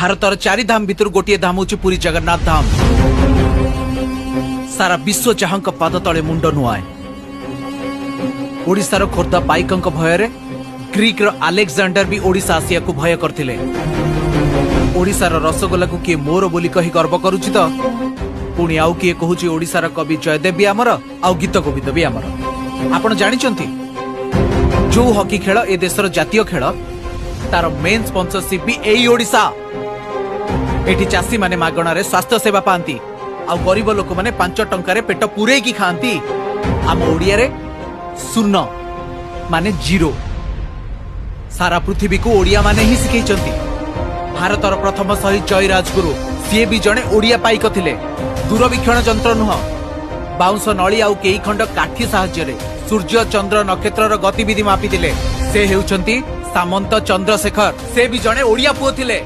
भारतर चारि धाम भितर गोटे धाम हूँ पुरी जगन्नाथ धाम। सारा विश्व जहां पाद तले मुंड नुआए। ओडिशार खोर्धा पाइकंक भୟରେ ग्रीक रो आलेक्जेंडर भी ओडिशा आसिया को भय करथिले। ओडिशार रसगोला को किए मोर बोली कही गर्व करुछि त पुणी आउ किए कहूछि ओडिशार कवि जयदेव भी आमर आउ गीत गोविंद भी आमर। आपण जानिचंती जो हॉकी खेल ए देशर जातीय खेल तार मेन स्पॉन्सरशिप भी एई ओडिशा। एठी चासी माने मागणारे स्वास्थ्य सेवा पांती आ गरीब लोक माने 5 टंकारे पेट पूरे की खांती। आम ओडिया रे शून्य माने जीरो। सारा पृथ्वी को ओडिया माने ही सिखैचंती। भारतर प्रथम शहीद जय राजगुरु सी भी जड़े ओडिया पाइक थिले। दूरवीक्षण जंत्र नुह बाउंस नली आउ केई खंड काठी साहाय्य सूर्य चंद्र नक्षत्र गतिविधि मापी से हेउचंती सामंत चंद्रशेखर। से भी जड़े ओडिया पुओ थिले।